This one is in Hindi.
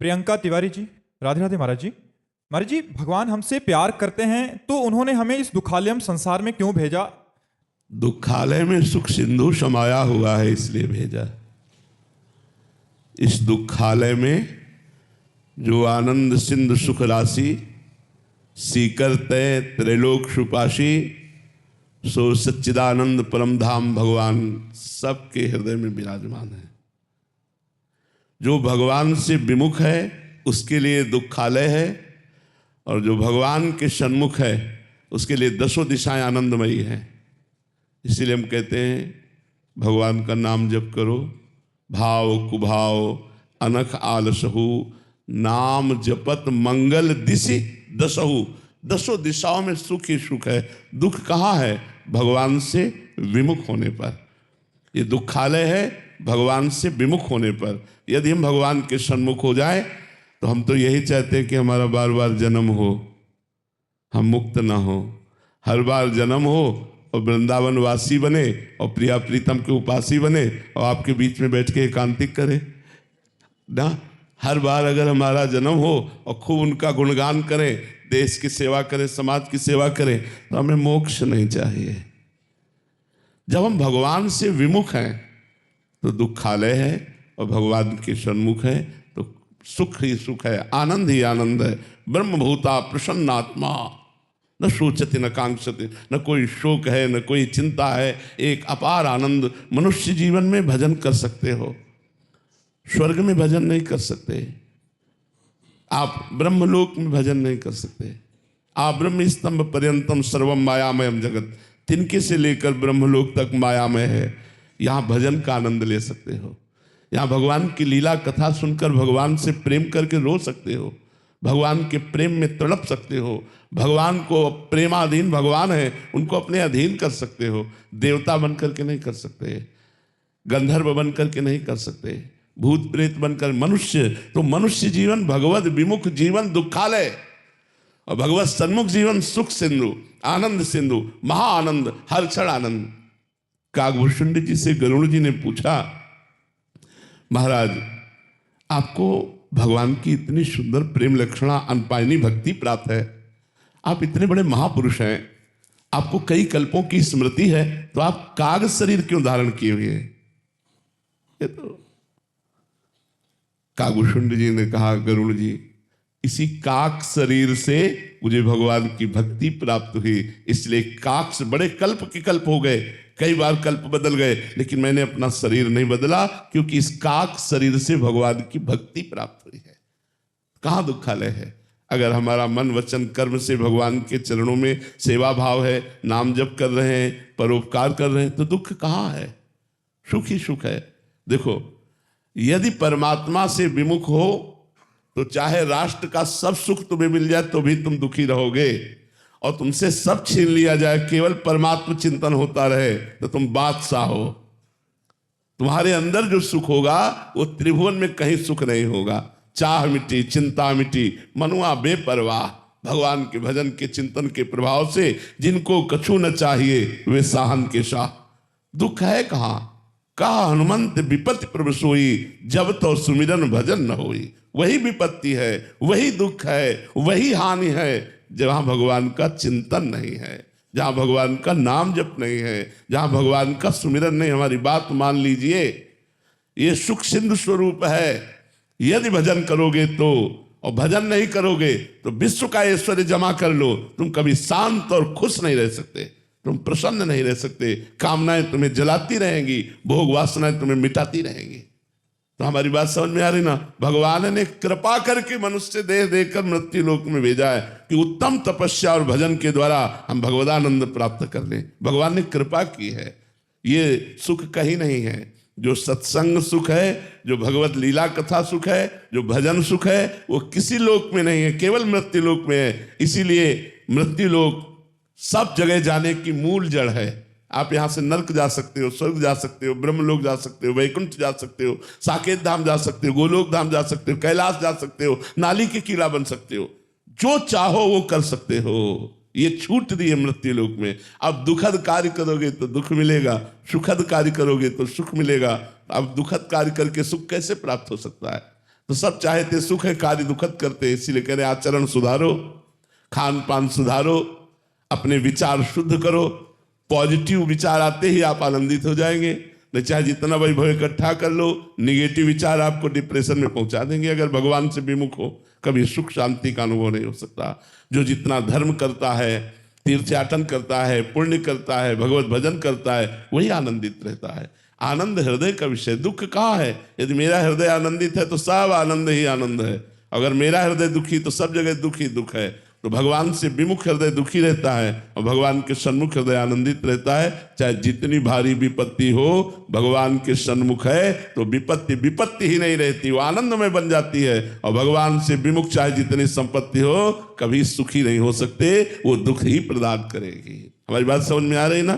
प्रियंका तिवारी जी, राधे राधे महाराज जी। महाराज जी, भगवान हमसे प्यार करते हैं तो उन्होंने हमें इस दुखालयम संसार में क्यों भेजा? दुखालय में सुख सिंधु समाया हुआ है इसलिए भेजा। इस दुखालय में जो आनंद सिंधु सुख राशि सीकर तय त्रैलोक सुपाशी सो सच्चिदानंद परम धाम भगवान सबके हृदय में विराजमान है। जो भगवान से विमुख है उसके लिए दुखालय है, और जो भगवान के सन्मुख है उसके लिए दसों दिशाएं आनंदमयी हैं। इसीलिए हम कहते हैं भगवान का नाम जप करो, भाव कुभाव अनख आलसहु, नाम जपत मंगल दिशि दसहु। दसों दिशाओं में सुख ही सुख है। दुख कहाँ है? भगवान से विमुख होने पर। ये दुखालय है भगवान से विमुख होने पर। यदि हम भगवान के सन्मुख हो जाए तो हम तो यही चाहते हैं कि हमारा बार बार जन्म हो, हम मुक्त ना हो, हर बार जन्म हो और वृंदावन वासी बने और प्रिया प्रीतम के उपासी बने और आपके बीच में बैठ के एकांतिक करे ना। हर बार अगर हमारा जन्म हो और खूब उनका गुणगान करें, देश की सेवा करें, समाज की सेवा करें, तो हमें मोक्ष नहीं चाहिए। जब हम भगवान से विमुख हैं तो दुखालय है, और भगवान के सन्मुख है तो सुख ही सुख है, आनंद ही आनंद है। ब्रह्मभूता प्रसन्नात्मा न सोचते न कांक्षते, न कोई शोक है न कोई चिंता है। एक अपार आनंद। मनुष्य जीवन में भजन कर सकते हो, स्वर्ग में भजन नहीं कर सकते। आप ब्रह्मलोक में भजन नहीं कर सकते। आप ब्रह्म स्तंभ पर्यंतम सर्वम मायामयम जगत, तिनके से लेकर ब्रह्मलोक तक मायामय है। यहाँ भजन का आनंद ले सकते हो। यहाँ भगवान की लीला कथा सुनकर भगवान से प्रेम करके रो सकते हो, भगवान के प्रेम में तड़प सकते हो। भगवान को प्रेमाधीन भगवान है, उनको अपने अधीन कर सकते हो। देवता बन करके नहीं कर सकते, गंधर्व बन करके नहीं कर सकते, भूत प्रेत बनकर। मनुष्य तो मनुष्य जीवन भगवत विमुख जीवन दुखालय, और भगवत सन्मुख जीवन सुख सिंधु, आनंद सिंधु, महाआनंद, हर क्षण आनंद। काकभूषुंड जी से गरुड़ जी ने पूछा, महाराज आपको भगवान की इतनी सुंदर प्रेम लक्षणा अनपायनी भक्ति प्राप्त है, आप इतने बड़े महापुरुष हैं, आपको कई कल्पों की स्मृति है, तो आप काग शरीर क्यों धारण किए हुए हैं? ये तो काकभूषुंड जी ने कहा, गरुड़ जी इसी काक शरीर से मुझे भगवान की भक्ति प्राप्त हुई, इसलिए काक से बड़े कल्प के कल्प हो गए, कई बार कल्प बदल गए, लेकिन मैंने अपना शरीर नहीं बदला, क्योंकि इस काक शरीर से भगवान की भक्ति प्राप्त हुई है। कहाँ दुखालय है? अगर हमारा मन वचन कर्म से भगवान के चरणों में सेवा भाव है, नाम जप कर रहे हैं, परोपकार कर रहे हैं, तो दुख कहाँ है? सुख ही सुख है। देखो, यदि परमात्मा से विमुख हो तो चाहे राष्ट्र का सब सुख तुम्हें मिल जाए तो भी तुम दुखी रहोगे, और तुमसे सब छीन लिया जाए, केवल परमात्मा चिंतन होता रहे तो तुम बादशाह हो। तुम्हारे अंदर जो सुख होगा वो त्रिभुवन में कहीं सुख नहीं होगा। चाह मिटी, चिंता मिटी, मनुआ बेपरवाह। भगवान के भजन के चिंतन के प्रभाव से जिनको कछु न चाहिए वे साहन के शाह। दुख है कहाँ? कहा हनुमंत विपत्ति प्रभु सोई, जब तो सुमिरन भजन न होई। वही विपत्ति है, वही दुख है, वही हानि है जहां भगवान का चिंतन नहीं है, जहां भगवान का नाम जप नहीं है, जहां भगवान का सुमिरन नहीं। हमारी बात मान लीजिए, ये सुख सिंधु स्वरूप है। यदि भजन करोगे तो, और भजन नहीं करोगे तो विश्व का ऐश्वर्य जमा कर लो, तुम कभी शांत और खुश नहीं रह सकते, तुम प्रसन्न नहीं रह सकते। कामनाएं तुम्हें जलाती रहेंगी, भोग वासनाएं तुम्हें मिटाती रहेंगी। तो हमारी बात समझ में आ रही ना? भगवान ने कृपा करके मनुष्य देह देकर मृत्यु लोक में भेजा है कि उत्तम तपस्या और भजन के द्वारा हम भगवदानंद प्राप्त कर लें। भगवान ने कृपा की है। ये सुख कहीं नहीं है। जो सत्संग सुख है, जो भगवत लीला कथा सुख है, जो भजन सुख है, वो किसी लोक में नहीं है, केवल मृत्यु लोक में है। इसीलिए मृत्यु लोक सब जगह जाने की मूल जड़ है। आप यहाँ से नर्क जा सकते हो, स्वर्ग जा सकते हो, ब्रह्मलोक जा सकते हो, वैकुंठ जा सकते हो, साकेत धाम जा सकते हो, गोलोक धाम जा सकते हो, कैलाश जा सकते हो, नाली के कीड़ा बन सकते हो, जो चाहो वो कर सकते हो। ये छूट दी है मृत्यु लोक में। अब दुखद कार्य करोगे तो दुख मिलेगा, सुखद कार्य करोगे तो सुख मिलेगा। अब दुखद कार्य करके सुख कैसे प्राप्त हो सकता है? तो सब चाहते सुख है, कार्य दुखद करते हैं। इसीलिए कह रहे आचरण सुधारो, खान पान सुधारो, अपने विचार शुद्ध करो। पॉजिटिव विचार आते ही आप आनंदित हो जाएंगे। नहीं चाहे जितना वैभव इकट्ठा कर लो, निगेटिव विचार आपको डिप्रेशन में पहुंचा देंगे। अगर भगवान से विमुख हो, कभी सुख शांति का अनुभव नहीं हो सकता। जो जितना धर्म करता है, तीर्थयाटन करता है, पुण्य करता है, भगवत भजन करता है, वही आनंदित रहता है। आनंद हृदय का विषय। दुख कहाँ है? यदि मेरा हृदय आनंदित है तो सब आनंद ही आनंद है। अगर मेरा हृदय दुखी तो सब जगह दुख ही दुख है। तो भगवान से विमुख हृदय दुखी रहता है और भगवान के सन्मुख हृदय आनंदित रहता है। चाहे जितनी भारी विपत्ति हो, भगवान के सन्मुख है तो विपत्ति विपत्ति ही नहीं रहती, वो आनंद में बन जाती है। और भगवान से विमुख चाहे जितनी संपत्ति हो, कभी सुखी नहीं हो सकते, वो दुख ही प्रदान करेगी। हमारी बात समझ में आ रही ना?